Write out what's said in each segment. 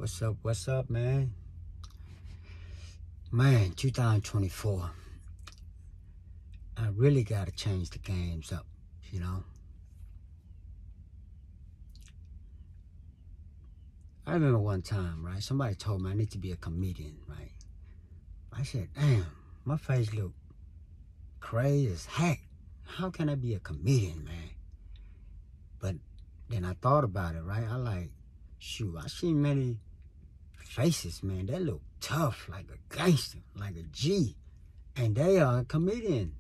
What's up, man? Man, 2024. I really gotta change the games up, you know? I remember one time, right? Somebody told me I need to be a comedian, right? I said, damn, my face look crazy as heck. How can I be a comedian, man? But then I thought about it, right? I like, shoot, I seen many faces, man. They look tough, like a gangster, like a G. And they are a comedian.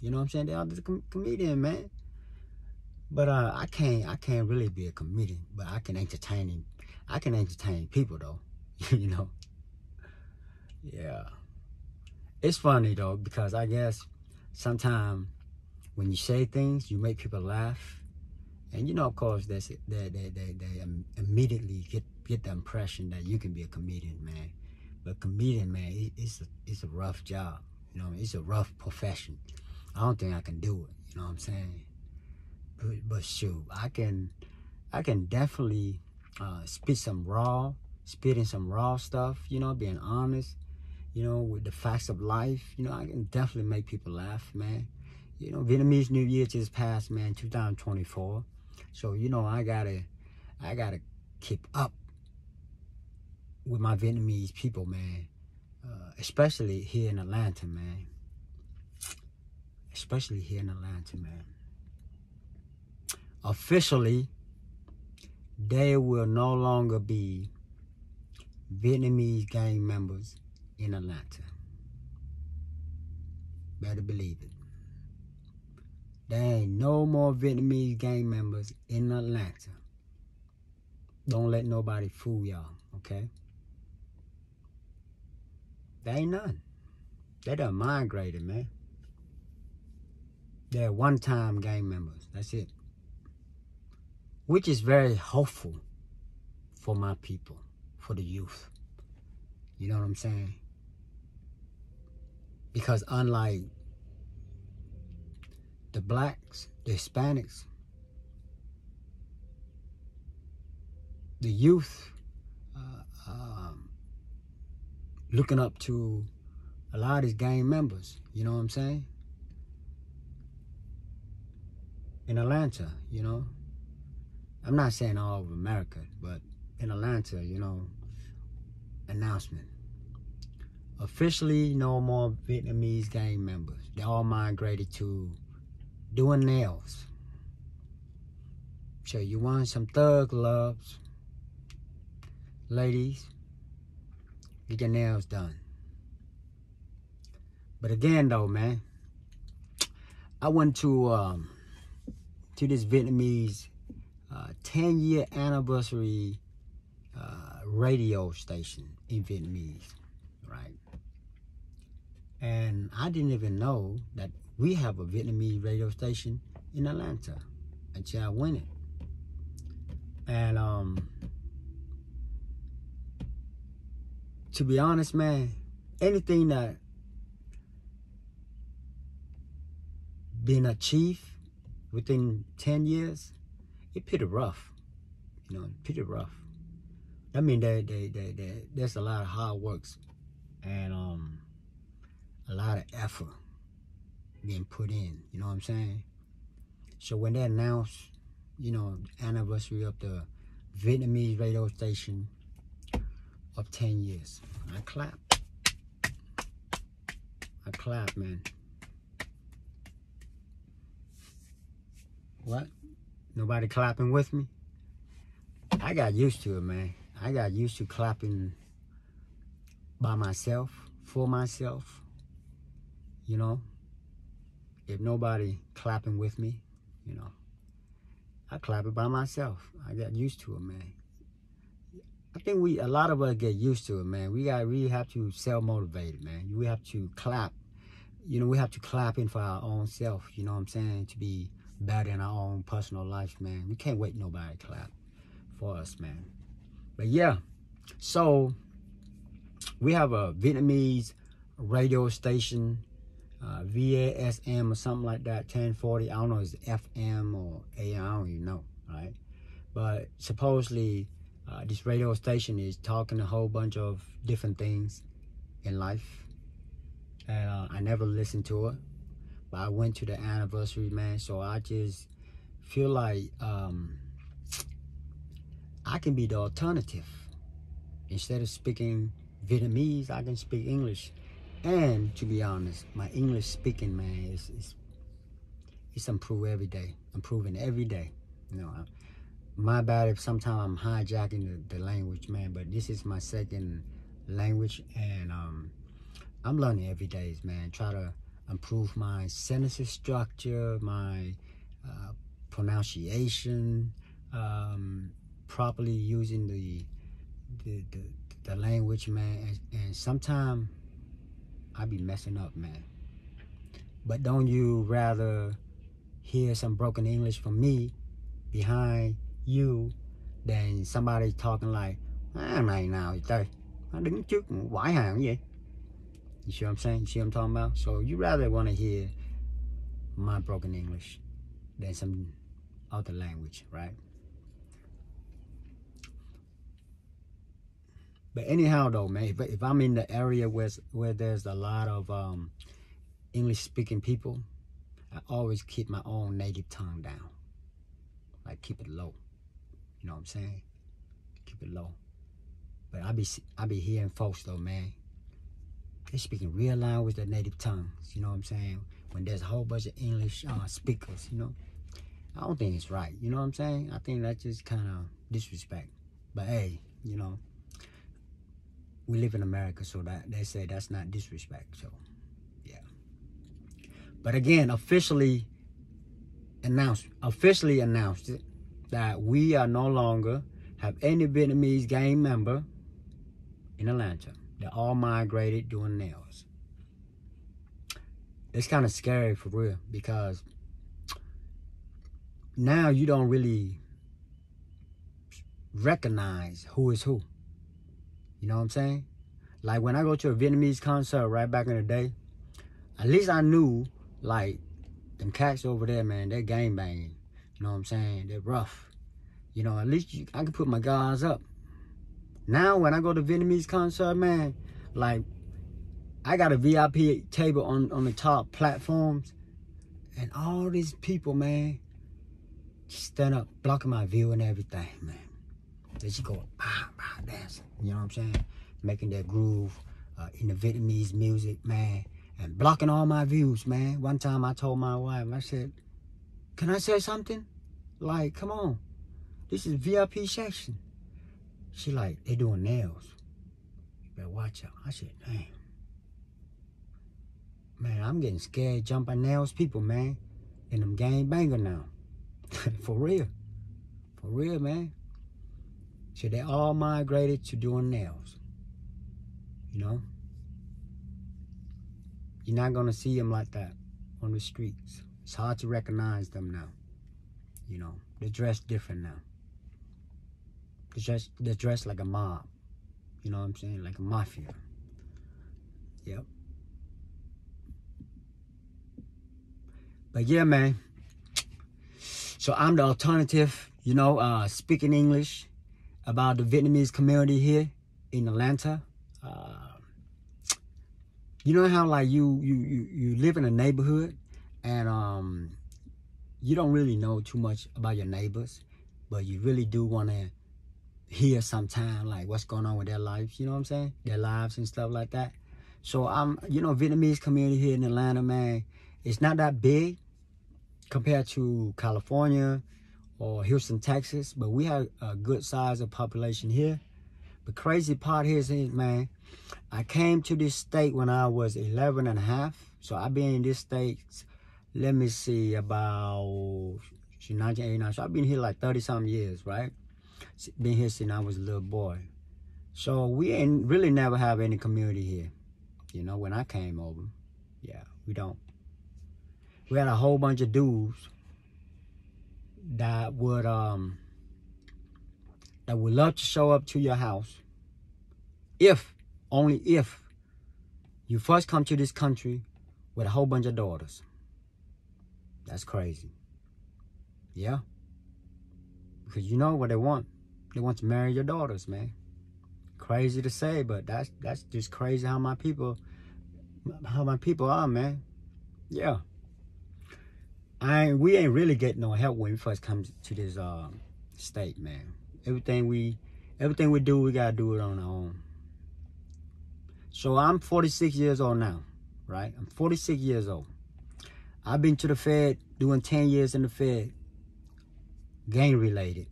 You know what I'm saying? They are the comedian, man. But I can't really be a comedian. But I can entertain people though. You know? Yeah. It's funny though, because I guess sometimes when you say things, you make people laugh. And you know, of course, they immediately get the impression that you can be a comedian, man. But comedian, man, it's a rough job. You know, it's a rough profession. I don't think I can do it. You know what I'm saying? But shoot, I can definitely spitting some raw stuff. You know, being honest. You know, with the facts of life. You know, I can definitely make people laugh, man. You know, Vietnamese New Year just passed, man, 2024. So, you know, I gotta keep up with my Vietnamese people, man. Especially here in Atlanta, man. Especially here in Atlanta, man. Officially, there will no longer be Vietnamese gang members in Atlanta. Better believe it. There ain't no more Vietnamese gang members in Atlanta. Don't let nobody fool y'all, okay? There ain't none. They done migrated, man. They're one-time gang members. That's it. Which is very hopeful for my people, for the youth. You know what I'm saying? Because unlike the blacks, the Hispanics, the youth looking up to a lot of these gang members, you know what I'm saying? In Atlanta, you know? I'm not saying all of America, but in Atlanta, you know, announcement. Officially, no more Vietnamese gang members. They all migrated to doing nails. So you want some thug loves, ladies, get your nails done. But again though, man, I went to this Vietnamese 10-year anniversary radio station in Vietnamese, right? And I didn't even know that we have a Vietnamese radio station in Atlanta until I went it. And to be honest, man, anything that been achieved within 10 years, it's pretty rough. You know, pretty rough. I mean, there's a lot of hard works and a lot of effort being put in, you know what I'm saying? So when they announced, you know, anniversary of the Vietnamese radio station of 10 years, I clapped. I clapped, man. What? Nobody clapping with me? I got used to it, man. I got used to clapping by myself, for myself, you know? If nobody clapping with me, you know, I clap it by myself. I got used to it, man. I think a lot of us get used to it, man. We have to self-motivate, man. We have to clap. You know, we have to clap in for our own self, you know what I'm saying? To be better in our own personal life, man. We can't wait nobody to clap for us, man. But yeah, so we have a Vietnamese radio station, VASM or something like that, 1040. I don't know if it's FM or AM, I don't even know, right? But supposedly This radio station is talking a whole bunch of different things in life. And I never listened to it. But I went to the anniversary, man. So I just feel like I can be the alternative. Instead of speaking Vietnamese, I can speak English. And to be honest, my English speaking, man, it's improved every day. Improving every day. You know, my bad if sometimes I'm hijacking the language, man. But this is my second language, and I'm learning every day, man. Try to improve my sentence structure, my pronunciation, properly using the language, man. And sometimes I be messing up, man. But don't you rather hear some broken English from me behind you than somebody talking like, này nào vậy trời, nó đứng trước quải hàng vậy? You see what I'm saying? You see what I'm talking about? So you rather want to hear my broken English than some other language, right? But anyhow, though, man, if I'm in the area where there's a lot of English-speaking people, I always keep my own native tongue down. Like, keep it low. You know what I'm saying? Keep it low. But I be hearing folks, though, man, they speaking real language, their native tongues. You know what I'm saying? When there's a whole bunch of English speakers, you know? I don't think it's right. You know what I'm saying? I think that's just kind of disrespect. But, hey, you know, we live in America, so that they say that's not disrespect. So, yeah. But again, officially announced it that we are no longer have any Vietnamese gang member in Atlanta. They're all migrated doing nails. It's kind of scary for real, because now you don't really recognize who is who. You know what I'm saying? Like when I go to a Vietnamese concert right back in the day, at least I knew, like, them cats over there, man, they're gang banging. You know what I'm saying? They're rough. You know, at least I can put my guards up. Now when I go to Vietnamese concert, man, like, I got a VIP table on the top platforms, and all these people, man, just stand up, blocking my view and everything, man. They just go, dancing, you know what I'm saying? Making that groove in the Vietnamese music, man, and blocking all my views, man. One time I told my wife, I said, can I say something? Like, come on, this is VIP section. She like, they doing nails. You better watch out. I said, damn. Man, I'm getting scared jumping nails people, man. And them gang banger now. For real. For real, man. So they all migrated to doing nails. You know? You're not going to see them like that on the streets. It's hard to recognize them now. You know? They're dressed different now. They're dressed like a mob. You know what I'm saying? Like a mafia. Yep. But yeah, man. So I'm the alternative, you know, speaking English about the Vietnamese community here in Atlanta. You know how like you live in a neighborhood and you don't really know too much about your neighbors, but you really do want to hear sometime like what's going on with their lives, you know what I'm saying? Their lives and stuff like that. So you know, Vietnamese community here in Atlanta, man, it's not that big compared to California or Houston, Texas, but we have a good size of population here. The crazy part here is, man, I came to this state when I was 11 and a half. So I've been in this state, let me see, about 1989. So I've been here like 30-something years, right? Been here since I was a little boy. So we ain't really never have any community here. You know, when I came over, yeah, we don't. We had a whole bunch of dudes that would love to show up to your house only if you first come to this country with a whole bunch of daughters. That's crazy. Yeah. Because you know what they want. They want to marry your daughters, man. Crazy to say, but that's just crazy how my people are, man. Yeah. We ain't really getting no help when we first come to this state, man. Everything we do, we gotta do it on our own. So I'm 46 years old now, right? I'm 46 years old. I've been to the Fed, doing 10 years in the Fed, gang related,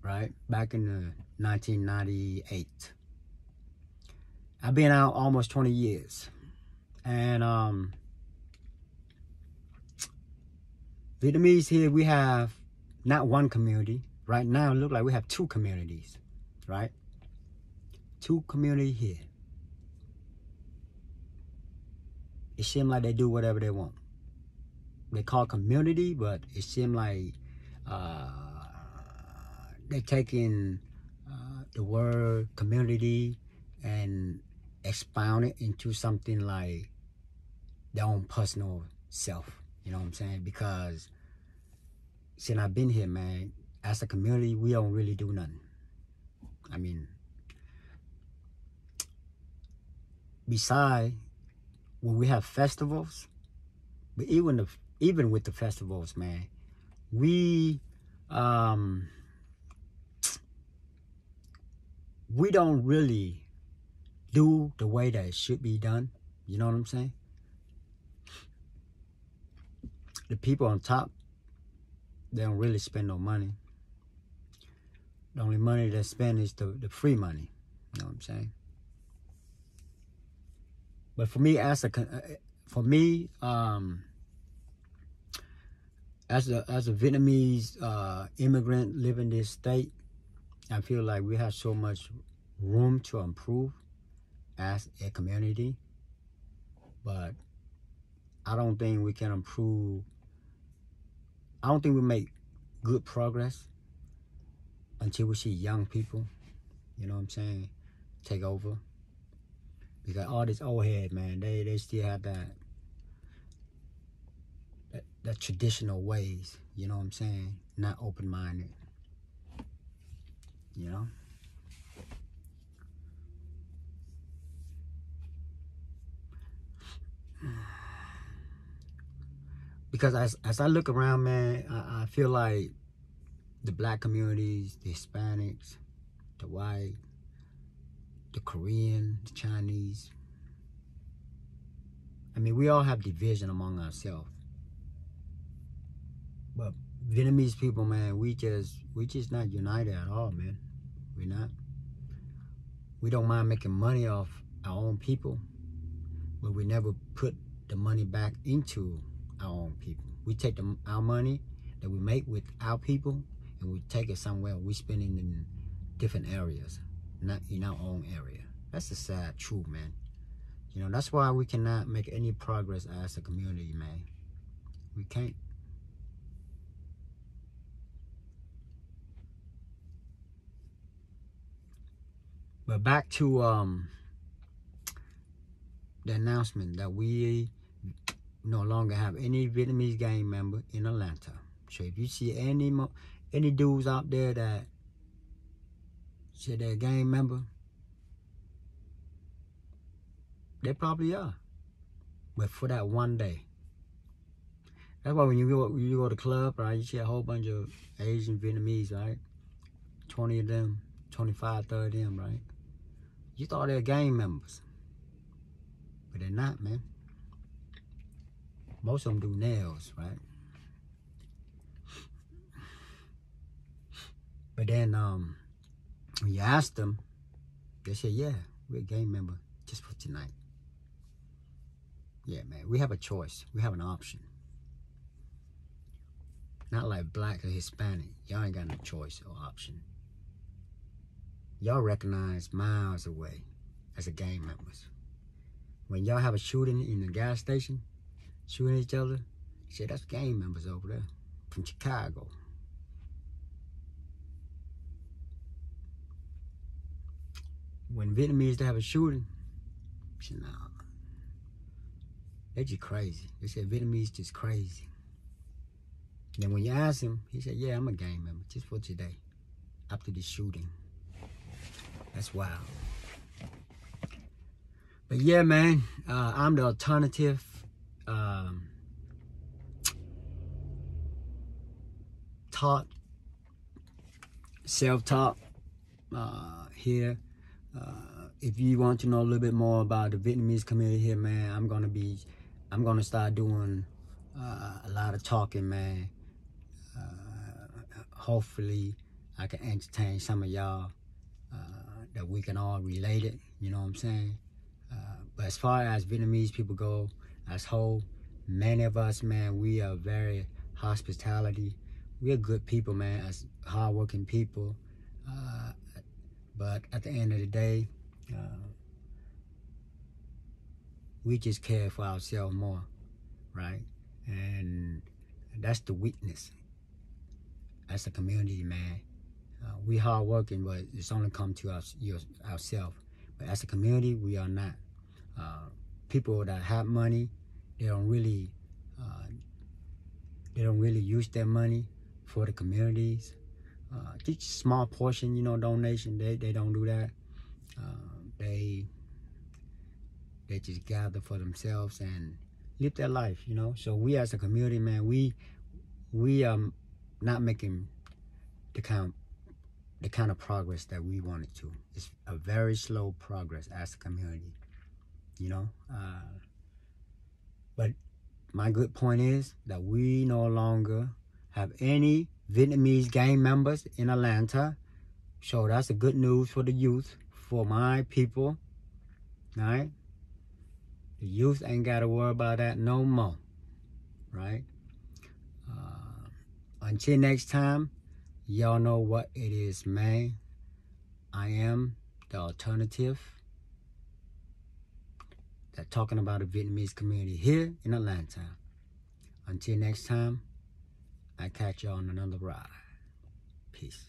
right? Back in 1998. I've been out almost 20 years. And Vietnamese here, we have not one community. Right now, it looks like we have two communities, right? Two communities here. It seems like they do whatever they want. They call it community, but it seems like they're taking the word community and expound it into something like their own personal self. You know what I'm saying? Because since I've been here, man, as a community, we don't really do nothing. I mean, besides when we have festivals, but even with the festivals, man, we don't really do the way that it should be done. You know what I'm saying? The people on top, they don't really spend no money. The only money they spend is the free money. You know what I'm saying? But for me, as a Vietnamese immigrant living in this state, I feel like we have so much room to improve as a community. But I don't think we can improve. I don't think we make good progress until we see young people, you know what I'm saying, take over. Because all this old head, man, they still have that traditional ways, you know what I'm saying, not open-minded, you know. Because as I look around, man, I feel like the black communities, the Hispanics, the white, the Korean, the Chinese, I mean, we all have division among ourselves. But Vietnamese people, man, we just not united at all, man. We're not. We don't mind making money off our own people, but we never put the money back into our own people. We take our money that we make with our people and we take it somewhere. We spend it in different areas, not in our own area. That's the sad truth, man. You know, that's why we cannot make any progress as a community, man. We can't. But back to the announcement that we no longer have any Vietnamese gang member in Atlanta. So if you see any dudes out there that say they're a gang member, they probably are. But for that one day. That's why when you go to the club, right, you see a whole bunch of Asian Vietnamese, right? 20 of them, 25, 30 of them, right? You thought they were gang members. But they're not, man. Most of them do nails, right? But then when you ask them, they say, yeah, we're a gang member just for tonight. Yeah, man, we have a choice. We have an option. Not like black or Hispanic. Y'all ain't got no choice or option. Y'all recognize miles away as a gang members. When y'all have a shooting in the gas station, shooting each other, say that's gang members over there from Chicago. When Vietnamese have a shooting, say, nah, they just crazy. They say Vietnamese just crazy. Then when you ask him, he said, yeah, I'm a gang member just for today. after the shooting. That's wild. But yeah, man, I'm the alternative. Taught, self-taught here. If you want to know a little bit more about the Vietnamese community here, man, I'm gonna start doing a lot of talking, man. Hopefully I can entertain some of y'all that we can all relate it, you know what I'm saying? But as far as Vietnamese people go as whole, many of us, man, we are very hospitality. We're good people, man, as hardworking people. But at the end of the day, we just care for ourselves more, right? And that's the weakness as a community, man. We hardworking, but it's only come to ourselves. But as a community, we are not. People that have money, they don't really use their money for the communities. Just a small portion, you know, donation. They don't do that. They just gather for themselves and live their life, you know. So we as a community, man, we are not making the kind of progress that we wanted to. It's a very slow progress as a community, you know. But my good point is that we no longer have any Vietnamese gang members in Atlanta. So that's a good news for the youth, for my people, all right? The youth ain't got to worry about that no more, right? Until next time, y'all know what it is, man. I am the alternative that talking about the Vietnamese community here in Atlanta. Until next time, I catch y'all on another ride. Peace.